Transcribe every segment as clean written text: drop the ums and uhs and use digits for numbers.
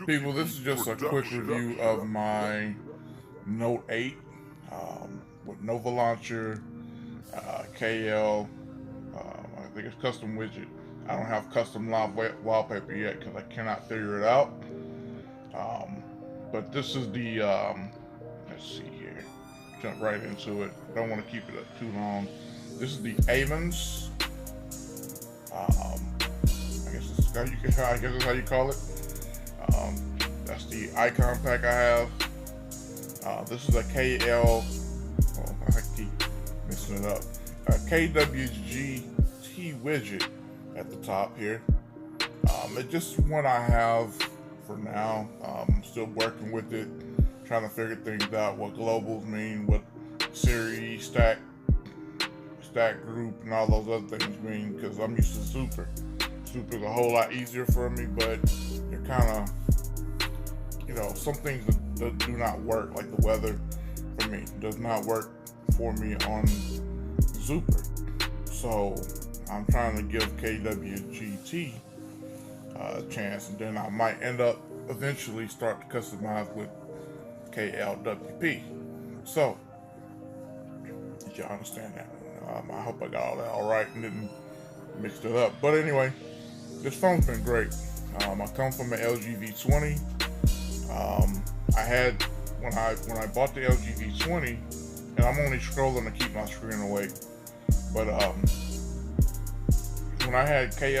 People, this is just a quick review of my Note 8 with Nova Launcher, KL, I think it's custom widget. I don't have custom live wallpaper yet because I cannot figure it out. But this is the, let's see here, jump right into it. Don't want to keep it up too long. This is the Avens. I guess that's how you call it. That's the icon pack I have. This is a KL. Oh, I keep messing it up. A KWGT widget at the top here. It's just one I have for now. I'm still working with it, trying to figure things out. What globals mean, what series, stack group, and all those other things mean. Because I'm used to Super. Super's a whole lot easier for me, but you're kind of, some things that do not work, like the weather for me does not work for me on Super. So I'm trying to give KWGT a chance, and then I might end up eventually start to customize with KLWP. So did y'all understand that? I hope I got all that all right and didn't mix it up. But anyway, this phone's been great. I come from an LG V20. I had when I bought the LG V20, and I'm only scrolling to keep my screen awake. But when I had when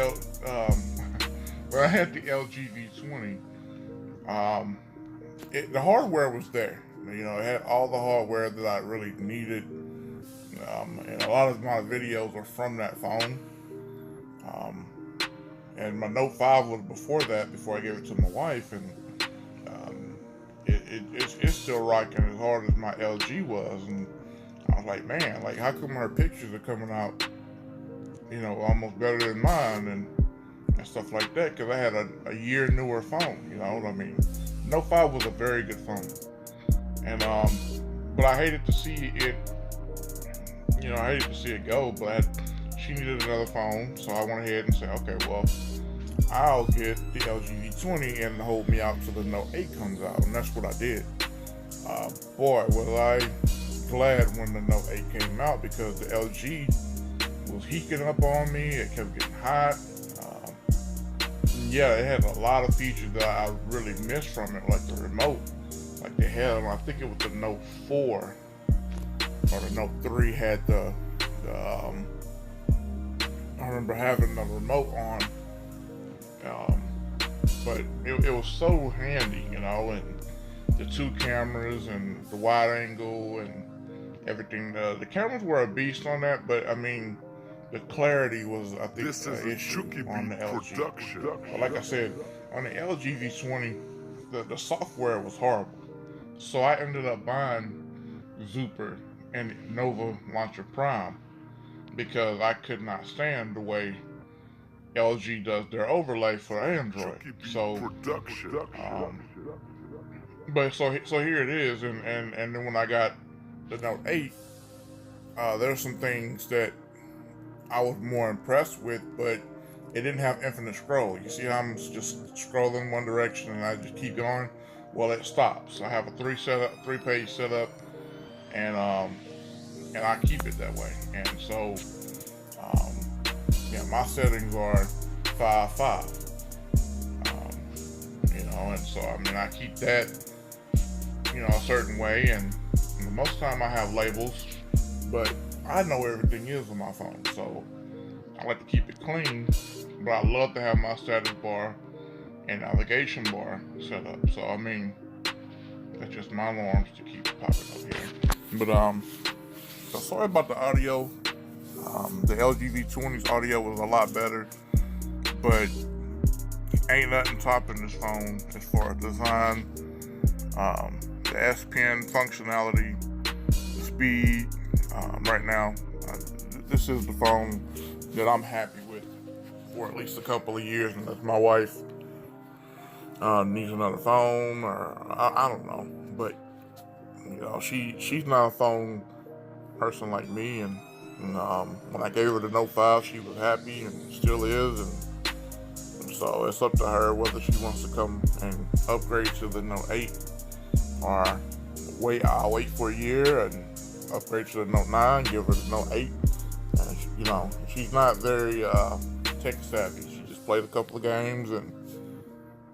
I had the LG V20, the hardware was there. It had all the hardware that I really needed, and a lot of my videos are from that phone. And my Note 5 was before that, before I gave it to my wife, and it's still rocking as hard as my LG was. And I was like, man, like, how come her pictures are coming out, almost better than mine and stuff like that? Because I had a year newer phone, Note 5 was a very good phone, and but I hated to see it, go, but she needed another phone, so I went ahead and said, okay, well, I'll get the LG V20 and hold me out till the Note 8 comes out, and that's what I did. Boy, was I glad when the Note 8 came out, because the LG was heating up on me. It kept getting hot. Yeah, it had a lot of features that I really missed from it, like the remote. Like they had, I think it was the Note 4 or the Note 3 had the I remember having the remote on, but it was so handy, and the two cameras and the wide angle and everything. The cameras were a beast on that, but the clarity was, I think, an issue on the LG. But like I said, on the LG V20, the software was horrible. So I ended up buying Super and Nova Launcher Prime because I could not stand the way LG does their overlay for Android. So, but so here it is, and then when I got the Note 8, there's some things that I was more impressed with, but it didn't have infinite scroll. You see how I'm just scrolling one direction and I just keep going? Well, it stops. I have a three-page setup, and I keep it that way. And so, my settings are 5.5. And so I keep that, a certain way, and most of the time I have labels, but I know everything is on my phone, so I like to keep it clean. But I love to have my status bar and navigation bar set up. So that's just my alarms to keep popping up here. But so sorry about the audio. The LG V20's audio was a lot better, but ain't nothing topping this phone as far as design, the S Pen functionality, the speed. Right now, this is the phone that I'm happy with for at least a couple of years, unless my wife needs another phone, or I don't know. But she's not a phone person like me, and when I gave her the Note 5, she was happy and still is, and So it's up to her whether she wants to come and upgrade to the Note 8 or I'll wait for a year and upgrade to the Note 9, give her the Note 8. And she's not very tech savvy. She just played a couple of games and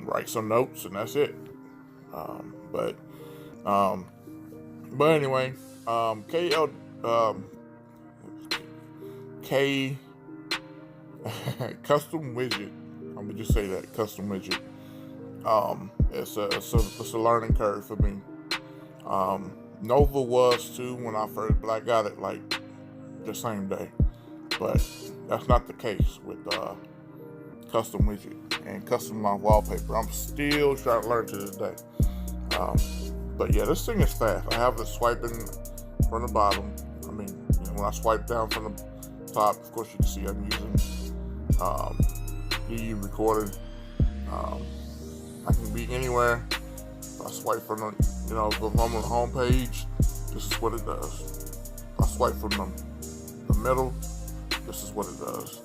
write some notes, and that's it. But anyway, K custom widget. I'm gonna just say that custom widget. It's a learning curve for me. Nova was too when I got it like the same day, but that's not the case with custom widget and custom wallpaper. I'm still trying to learn to this day. But yeah, this thing is fast. I have it swiping from the bottom. I mean, when I swipe down from the top, of course you can see I'm using EU recorded. I can be anywhere. If I swipe from if I'm on the home page, this is what it does. If I swipe from the middle, this is what it does.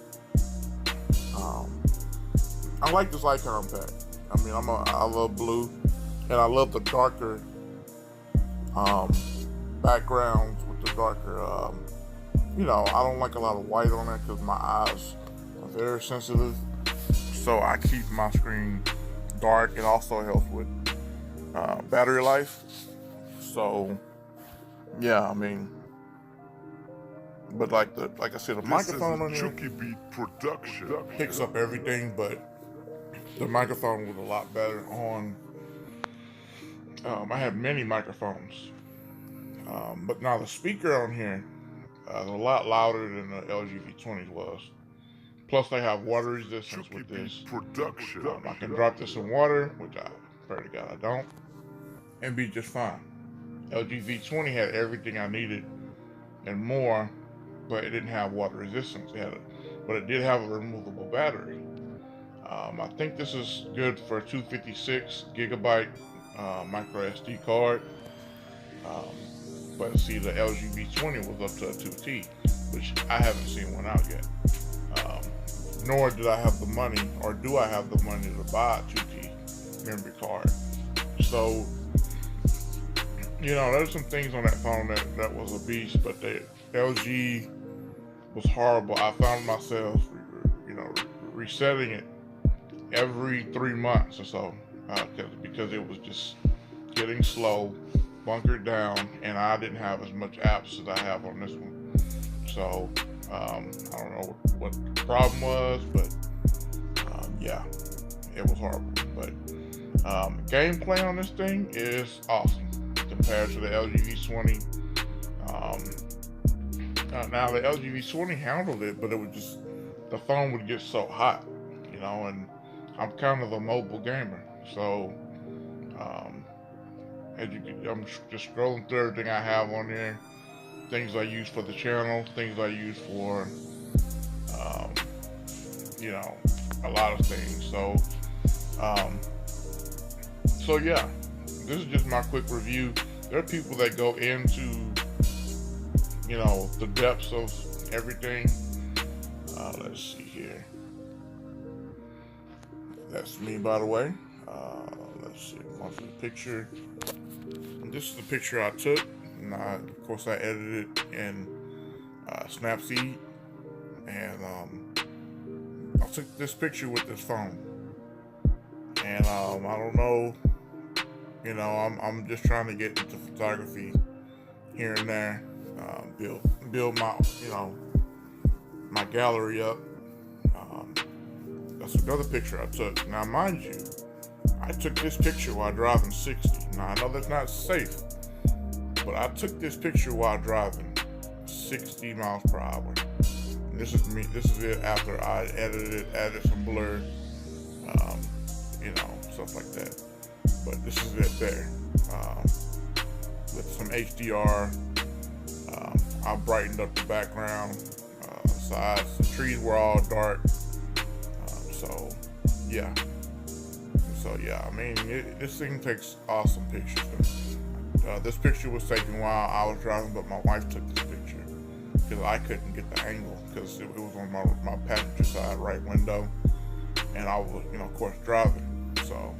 I like this icon pack. I mean, I love blue, and I love the darker backgrounds with the darker. I don't like a lot of white on it because my eyes are very sensitive. So I keep my screen dark. It also helps with battery life. So yeah, I mean, but like I said, the microphone on here picks up everything, but the microphone was a lot better on. I have many microphones, but now the speaker on here is a lot louder than the LG V20 was. Plus, they have water resistance with this. I can drop this in water, which I pray to God I don't, and be just fine. LG V20 had everything I needed and more, but it didn't have water resistance. But it did have a removable battery. I think this is good for a 256 gigabyte micro SD card. But see, the LG V20 was up to a 2T, which I haven't seen one out yet. Nor did I have the money, or do I have the money to buy a 2T memory card. So, there's some things on that phone that was a beast, but the LG was horrible. I found myself, resetting it every 3 months or so, because it was just getting slow, bunkered down, and I didn't have as much apps as I have on this one. So I don't know what the problem was, but yeah, it was horrible. But gameplay on this thing is awesome compared to the LG V20. Now the LG V20 handled it, but it would the phone would get so hot, and I'm kind of a mobile gamer, so I'm just scrolling through everything I have on there, things I use for the channel, things I use for a lot of things. So yeah, this is just my quick review. There are people that go into the depths of everything. Let's see here. That's me, by the way. Let's see. On to the picture. And this is the picture I took. And of course, I edited it in Snapseed. And I took this picture with this phone. And I don't know. I'm just trying to get into photography here and there. Build my my gallery up. That's another picture I took. Now, mind you, I took this picture while driving 60. Now, I know that's not safe, but I took this picture while driving 60 miles per hour. And this is me. This is it after I edited it, added some blur, stuff like that. But this is it there. With some HDR. I brightened up the background, sides. The trees were all dark. So yeah, I mean, this thing takes awesome pictures. This picture was taken while I was driving, but my wife took this picture because I couldn't get the angle because it was on my passenger side right window, and I was, of course, driving. So,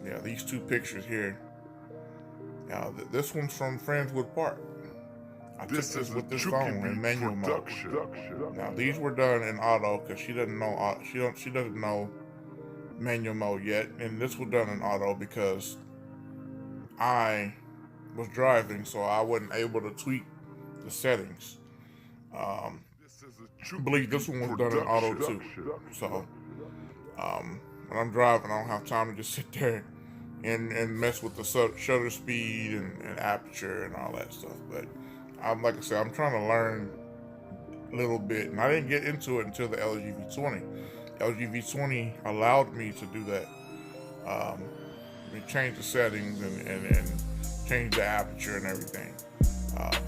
yeah, these two pictures here. This one's from Friendswood Park. I took this with this phone in manual mode. Now these were done in auto because she doesn't know she doesn't know manual mode yet, and this was done in auto because I was driving, so I wasn't able to tweak the settings. I believe this one was done in auto too. So when I'm driving, I don't have time to just sit there and mess with the shutter speed and aperture and all that stuff. But like I said, I'm trying to learn a little bit, and I didn't get into it until the LG V20. LG V20 allowed me to do that. Change the settings and change the aperture and everything.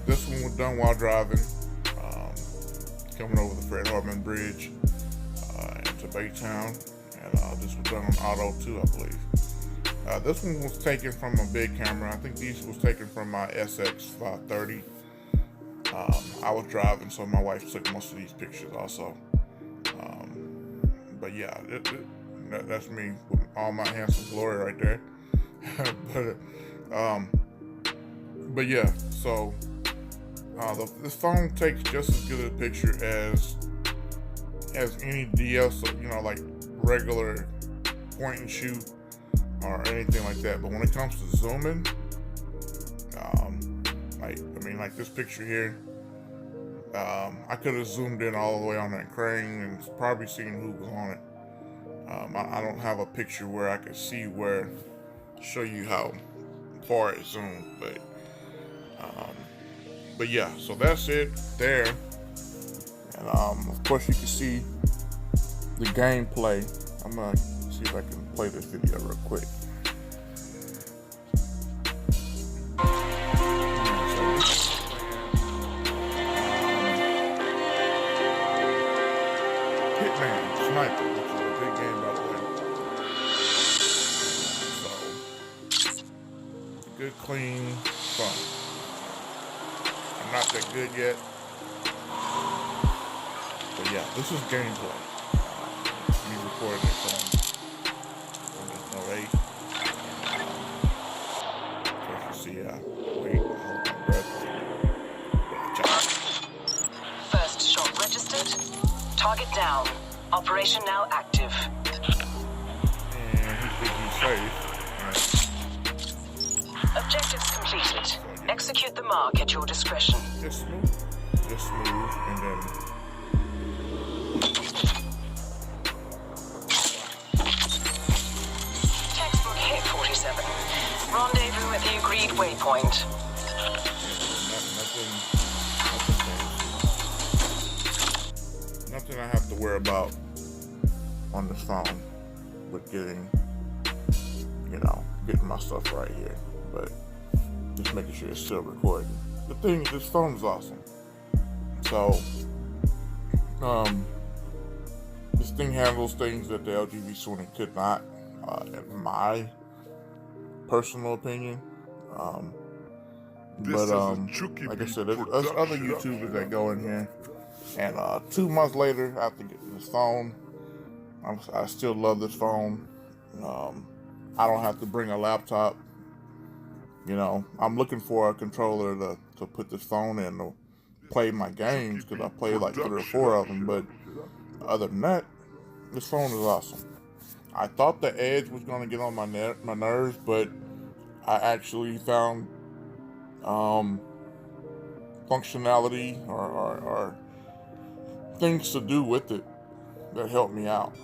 This one was done while driving, coming over the Fred Hartman Bridge into Baytown, and this was done on auto too, I believe. This one was taken from a big camera. I think these was taken from my SX530. I was driving, so my wife took most of these pictures also. But yeah, that's me with all my handsome glory right there. But yeah, so this phone takes just as good a picture as any DSLR, like regular point and shoot or anything like that. But when it comes to zooming, like this picture here, I could have zoomed in all the way on that crane and probably seen who was on it. I don't have a picture where I could see show you how far it zoomed, but yeah, so that's it there. And of course you can see the gameplay. I'm gonna see if I can play this video real quick. Hitman Sniper, which is a big game by the way. So, good, clean fun. I'm not that good yet, but yeah, this is gameplay. Me recording it on this Note 8. Of course, you see, wait, hold my breath. First shot registered. Target down. Operation now active. And he think he's safe. Right. Objectives completed. Execute the mark at your discretion. Just smooth, and then Textbook hit 47. Rendezvous at the agreed waypoint. Nothing I have to worry about on the phone with getting my stuff right here, but just making sure it's still recording. The thing, this phone is awesome. So, this thing handles things that the LG V20 could not, in my personal opinion. But like I said, there's other YouTubers that go in here, and 2 months later, after getting this phone, I still love this phone. I don't have to bring a laptop. I'm looking for a controller to put this phone in to play my games, because I play like 3 or 4 of them. But other than that, this phone is awesome. I thought the Edge was going to get on my nerves, but I actually found functionality or things to do with it that helped me out,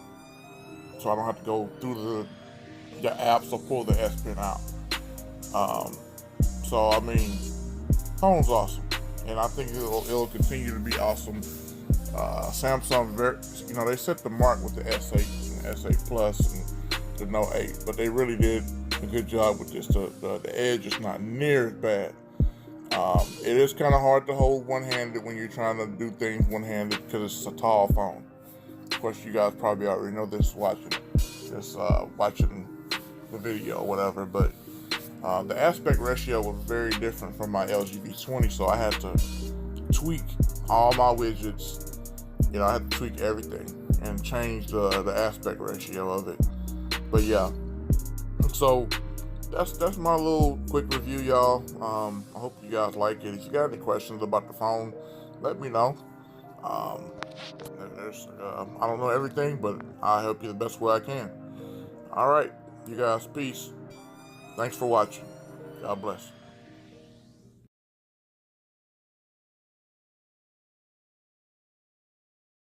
so I don't have to go through the apps or pull the S Pen out. So I mean, phone's awesome, and I think it'll continue to be awesome. Samsung, they set the mark with the S8 and S8 Plus and the Note 8, but they really did a good job with this. The Edge is not near as bad. It is kind of hard to hold one-handed when you're trying to do things one-handed because it's a tall phone. Of course, you guys probably already know this watching the video or whatever, but the aspect ratio was very different from my LG V20, so I had to tweak all my widgets. I had to tweak everything. and change the aspect ratio of it. But yeah, so that's my little quick review, y'all. I hope you guys like it. If you got any questions about the phone, let me know. Um, I don't know everything, but I'll help you the best way I can. All right, you guys, peace. Thanks for watching. God bless.